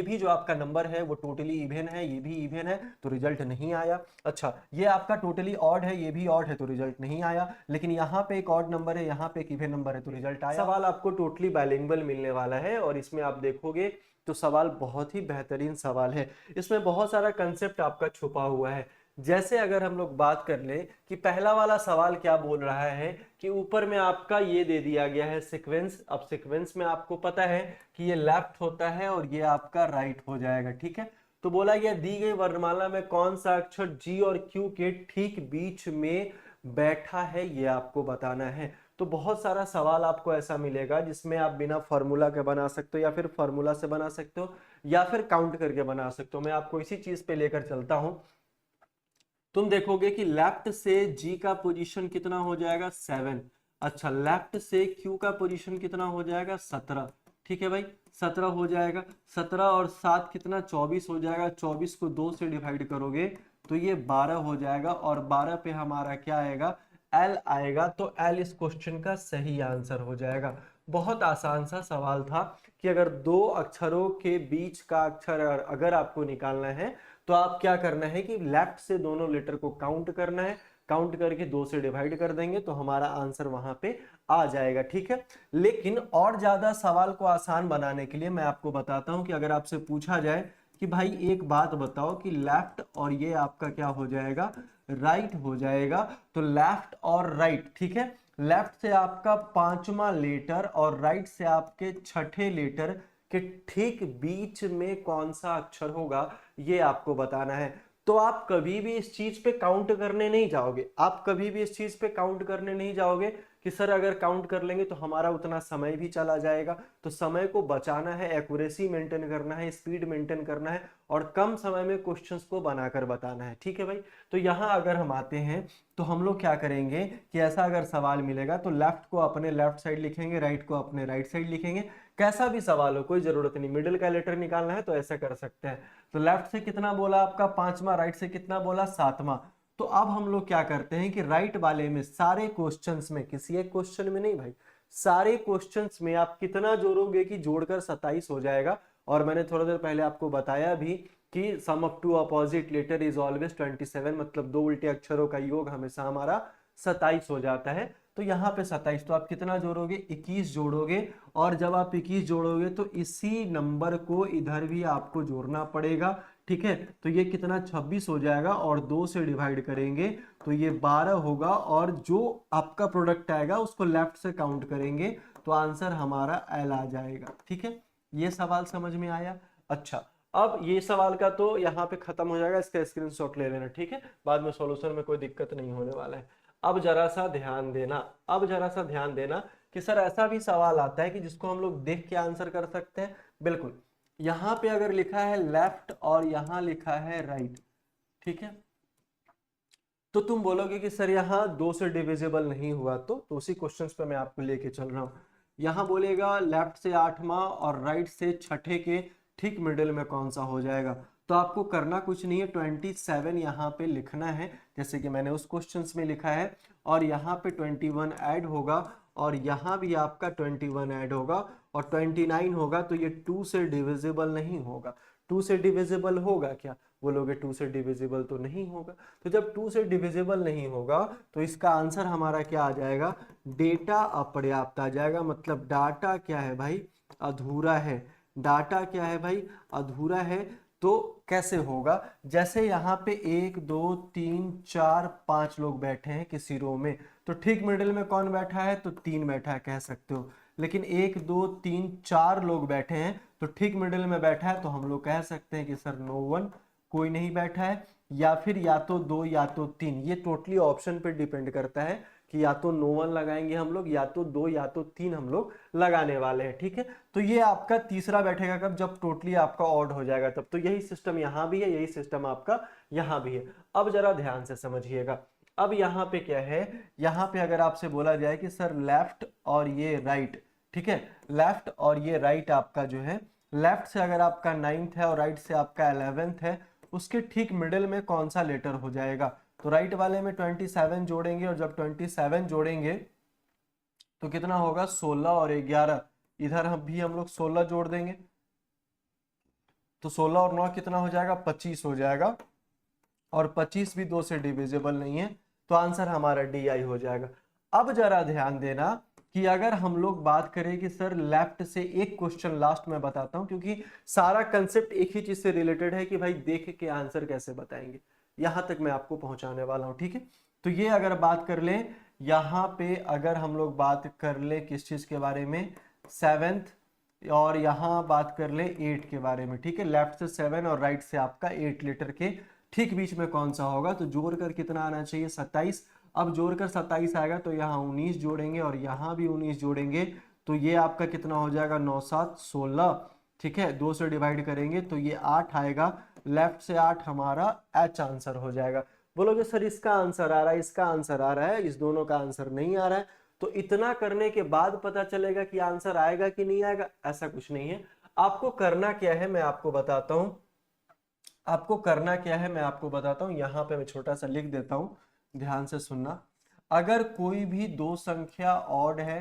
ये भी जो आपका नंबर है वो टोटली इवन है, ये भी इवन है, तो रिजल्ट नहीं आया। अच्छा, ये आपका टोटली ऑड है, ये भी ऑड है, तो रिजल्ट नहीं आया। लेकिन यहाँ पे एक ऑड नंबर है, यहाँ पे एक इवन नंबर है, तो रिजल्ट आया। सवाल आपको टोटली बाइलिंगुअल मिलने वाला है और इसमें आप देखोगे तो सवाल बहुत ही बेहतरीन सवाल है। इसमें बहुत सारा कंसेप्ट आपका छुपा हुआ है। जैसे अगर हम लोग बात कर ले कि पहला वाला सवाल क्या बोल रहा है कि ऊपर में आपका ये दे दिया गया है सीक्वेंस। अब सीक्वेंस में आपको पता है कि ये लेफ्ट होता है और ये आपका राइट हो जाएगा, ठीक है। तो बोला गया दी गई वर्णमाला में कौन सा अक्षर जी और क्यू के ठीक बीच में बैठा है, ये आपको बताना है। तो बहुत सारा सवाल आपको ऐसा मिलेगा जिसमें आप बिना फॉर्मूला के बना सकते हो, या फिर फॉर्मूला से बना सकते हो, या फिर काउंट करके बना सकते हो। मैं आपको इसी चीज पे लेकर चलता हूं। तुम देखोगे कि लेफ्ट से जी का पोजीशन कितना हो जाएगा 7। अच्छा, लेफ्ट से क्यू का पोजीशन कितना हो जाएगा 17। ठीक है भाई, 17 हो जाएगा। 17 और 7 कितना 24 हो जाएगा। 24 को 2 से डिवाइड करोगे तो ये 12 हो जाएगा, और 12 पे हमारा क्या आएगा, एल आएगा। तो एल इस क्वेश्चन का सही आंसर हो जाएगा। बहुत आसान सा सवाल था कि अगर दो अक्षरों के बीच का अक्षर अगर आपको निकालना है तो आप क्या करना है कि लेफ्ट से दोनों लेटर को काउंट करना है, काउंट करके 2 से डिवाइड कर देंगे तो हमारा आंसर वहां पे आ जाएगा, ठीक है। लेकिन और ज्यादा सवाल को आसान बनाने के लिए मैं आपको बताता हूं कि अगर आपसे पूछा जाए कि भाई एक बात बताओ कि लेफ्ट और ये आपका क्या हो जाएगा, राइट हो जाएगा। तो लेफ्ट और राइट, ठीक है, लेफ्ट से आपका 5वां लेटर और राइट से आपके 6ठे लेटर के ठीक बीच में कौन सा अक्षर होगा, ये आपको बताना है। तो आप कभी भी इस चीज पे काउंट करने नहीं जाओगे, आप कभी भी इस चीज पे काउंट करने नहीं जाओगे कि सर अगर काउंट कर लेंगे तो हमारा उतना समय भी चला जाएगा। तो समय को बचाना है, एक्यूरेसी मेंटेन करना है, स्पीड मेंटेन करना है, और कम समय में क्वेश्चंस को बनाकर बताना है, ठीक है भाई। तो यहां अगर हम आते हैं तो हम लोग क्या करेंगे कि ऐसा अगर सवाल मिलेगा तो लेफ्ट को अपने लेफ्ट साइड लिखेंगे, राइट को अपने राइट साइड लिखेंगे। कैसा भी सवाल हो कोई जरूरत नहीं, मिडिल का लेटर निकालना है तो ऐसा कर सकते हैं। तो लेफ्ट से कितना बोला आपका 5वां, राइट से कितना बोला 7वां। तो अब हम लोग क्या करते हैं कि राइट वाले में सारे क्वेश्चंस में, किसी एक क्वेश्चन में नहीं भाई, सारे क्वेश्चंस में आप कितना जोड़ोगे कि जोड़कर 27 हो जाएगा। और मैंने थोड़ा देर पहले आपको बताया भी कि sum of two opposite letter is always 27, मतलब दो उल्टे अक्षरों का योग हमेशा हमारा 27 हो जाता है। तो यहाँ पे 27, तो आप कितना जोड़ोगे 21 जोड़ोगे। और जब आप 21 जोड़ोगे तो इसी नंबर को इधर भी आपको जोड़ना पड़ेगा, ठीक है। तो ये कितना 26 हो जाएगा, और 2 से डिवाइड करेंगे तो ये 12 होगा, और जो आपका प्रोडक्ट आएगा उसको लेफ्ट से काउंट करेंगे तो आंसर हमारा एल आ जाएगा, ठीक है। ये सवाल समझ में आया। अच्छा, अब ये सवाल का तो यहाँ पे खत्म हो जाएगा, इसका स्क्रीनशॉट ले लेना, ठीक है। बाद में सॉल्यूशन में कोई दिक्कत नहीं होने वाला है। अब जरा सा ध्यान देना, अब जरा सा ध्यान देना कि सर ऐसा भी सवाल आता है कि जिसको हम लोग देख के आंसर कर सकते हैं। बिल्कुल, यहां पे अगर लिखा है लेफ्ट और यहां लिखा है राइट, ठीक है, तो तुम बोलोगे कि सर यहाँ 2 से डिविजिबल नहीं हुआ। तो उसी क्वेश्चंस पे मैं आपको लेके चल रहा हूँ। यहाँ बोलेगा लेफ्ट से 8वां और राइट से 6ठे के ठीक मिडिल में कौन सा हो जाएगा। तो आपको करना कुछ नहीं है, 27 यहाँ पे लिखना है जैसे कि मैंने उस क्वेश्चंस में लिखा है, और यहाँ पे 21 ऐड होगा, और यहाँ भी आपका 21 ऐड होगा, और 29 होगा। तो ये 2 से डिविजिबल नहीं होगा। 2 से डिविजिबल होगा क्या, बोलोगे 2 से डिविजिबल तो नहीं होगा। तो जब 2 से डिविजिबल नहीं होगा तो इसका आंसर हमारा क्या आ जाएगा, डेटा अपर्याप्त आ जाएगा। मतलब डाटा क्या है भाई, अधूरा है। डाटा क्या है भाई, अधूरा है। तो कैसे होगा, जैसे यहाँ पे 1 2 3 4 5 लोग बैठे हैं किसी रो में, तो ठीक मिडिल में कौन बैठा है, तो 3 बैठा है कह सकते हो। लेकिन 1 2 3 4 लोग बैठे हैं तो ठीक मिडिल में बैठा है, तो हम लोग कह सकते हैं कि सर नो वन, कोई नहीं बैठा है। या फिर या तो 2 या तो 3, ये टोटली ऑप्शन पे डिपेंड करता है कि या तो नो वन लगाएंगे हम लोग, या तो 2 या तो 3 हम लोग लगाने वाले हैं, ठीक है। तो ये आपका तीसरा बैठेगा कब, जब टोटली आपका ऑड हो जाएगा तब। तो यही सिस्टम यहाँ भी है, यही सिस्टम आपका यहाँ भी है। अब जरा ध्यान से समझिएगा। अब यहाँ पे क्या है, यहाँ पे अगर आपसे बोला जाए कि सर लेफ्ट और ये राइट, ठीक है, लेफ्ट और ये राइट आपका जो है, लेफ्ट से अगर आपका 9th है और राइट से आपका 11th है, उसके ठीक मिडिल में कौन सा लेटर हो जाएगा। तो राइट वाले में 27 जोड़ेंगे, और जब 27 जोड़ेंगे तो कितना होगा 16 और 11, इधर हम लोग 16 जोड़ देंगे, तो 16 और 9 कितना हो जाएगा, 25 हो जाएगा, और 25 भी 2 से डिविजिबल नहीं है, तो आंसर हमारा डी आई हो जाएगा। अब जरा ध्यान देना कि अगर हम लोग बात करें कि सर लेफ्ट से, एक क्वेश्चन लास्ट में बताता हूं क्योंकि सारा कंसेप्ट एक ही चीज से रिलेटेड है कि भाई देख के आंसर कैसे बताएंगे, यहां तक मैं आपको पहुंचाने वाला हूं, ठीक है। तो ये अगर बात कर लें यहाँ पे, अगर हम लोग बात कर ले किस चीज के बारे में, 7th, और यहाँ बात कर ले 8 के बारे में, ठीक है। लेफ्ट से 7 और राइट से आपका 8 लीटर के ठीक बीच में कौन सा होगा, तो जोड़कर कितना आना चाहिए, 27। अब जोड़कर 27 आएगा तो यहाँ 19 जोड़ेंगे और यहाँ भी 19 जोड़ेंगे, तो ये आपका कितना हो जाएगा, 9 7 16, ठीक है। 2 से डिवाइड करेंगे तो ये 8 आएगा, लेफ्ट से 8 हमारा एच आंसर हो जाएगा। बोलोगे सर इसका आंसर आ रहा है, इसका आंसर आ रहा है, इस दोनों का आंसर नहीं आ रहा है, तो इतना करने के बाद पता चलेगा कि आंसर आएगा कि नहीं आएगा, ऐसा कुछ नहीं है। आपको करना क्या है मैं आपको बताता हूं, आपको करना क्या है मैं आपको बताता हूं, यहां पे मैं छोटा सा लिख देता हूं, ध्यान से सुनना। अगर कोई भी दो संख्या ऑड है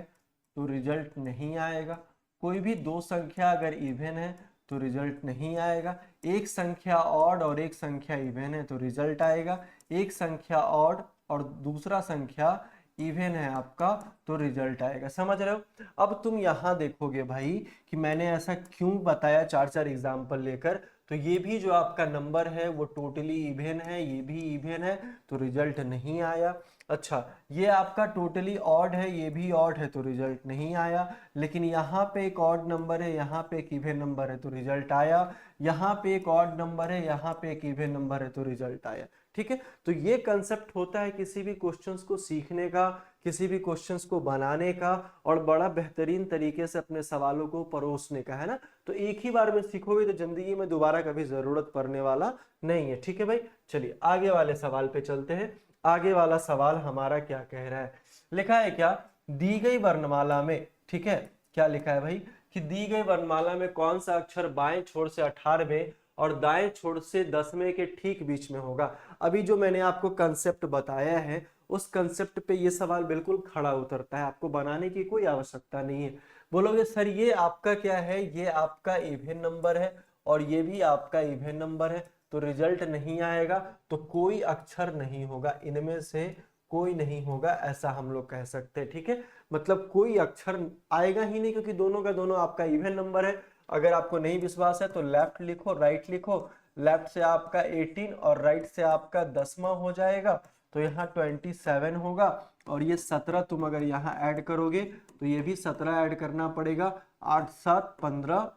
तो रिजल्ट नहीं आएगा, कोई भी दो संख्या अगर इवन है तो रिजल्ट नहीं आएगा, एक संख्या ऑड और एक संख्या इवन है तो रिजल्ट आएगा, एक संख्या ऑड और दूसरा संख्या इवन है आपका तो रिजल्ट आएगा। समझ रहे हो। अब तुम यहां देखोगे भाई कि मैंने ऐसा क्यों बताया, चार चार एग्जाम्पल लेकर, तो ये भी जो आपका नंबर है वो टोटली इवन है, ये भी इवन है तो रिजल्ट नहीं आया। अच्छा, ये आपका टोटली ऑड है, ये भी ऑड है तो रिजल्ट नहीं आया, लेकिन यहाँ पे एक ऑड नंबर है, यहाँ पे एक इवन नंबर है तो रिजल्ट आया, यहाँ पे एक ऑड नंबर है, यहाँ पे एक इवन नंबर है तो रिजल्ट आया, ठीक है। तो ये कंसेप्ट होता है किसी भी क्वेश्चंस को सीखने का, किसी भी क्वेश्चंस को बनाने का, और बड़ा बेहतरीन तरीके से अपने सवालों को परोसने का, है ना। तो एक ही बार में सीखोगे तो जिंदगी में दोबारा कभी जरूरत पड़ने वाला नहीं है, ठीक है भाई। चलिए आगे वाले सवाल पे चलते हैं। आगे वाला सवाल हमारा क्या कह रहा है, लिखा है क्या, दी गई वर्णमाला में, ठीक है, क्या लिखा है भाई कि दी गई वर्णमाला में कौन सा अक्षर बाएं छोर से 18वें और दाएं छोर से 10वें के ठीक बीच में होगा। अभी जो मैंने आपको कंसेप्ट बताया है उस कंसेप्ट पे ये सवाल बिल्कुल खड़ा उतरता है, आपको बनाने की कोई आवश्यकता नहीं है। बोलोगे सर ये आपका क्या है, ये आपका इवन नंबर है और ये भी आपका इवन नंबर है तो रिजल्ट नहीं आएगा, तो कोई अक्षर नहीं होगा, इनमें से कोई नहीं होगा, ऐसा हम लोग कह सकते हैं, ठीक है। मतलब कोई अक्षर आएगा ही नहीं क्योंकि दोनों का दोनों आपका इवन नंबर है। अगर आपको नहीं विश्वास है तो लेफ्ट लिखो, राइट लिखो, लेफ्ट से आपका 18 और राइट से आपका 10वां हो जाएगा, तो यहाँ 27 होगा, और ये 17 तुम अगर यहाँ ऐड करोगे तो ये भी 17 ऐड करना पड़ेगा, 8 7 15,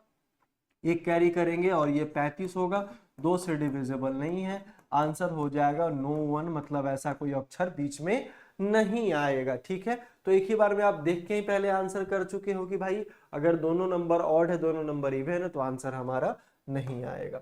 एक कैरी करेंगे और ये 35 होगा, 2 से डिविजिबल नहीं है, आंसर हो जाएगा नो वन, मतलब ऐसा कोई अक्षर बीच में नहीं आएगा, ठीक है। तो एक ही बार में आप देख के ही पहले आंसर कर चुके हो कि भाई अगर दोनों नंबर ऑड है दोनों नंबर इवन है तो आंसर हमारा नहीं आएगा।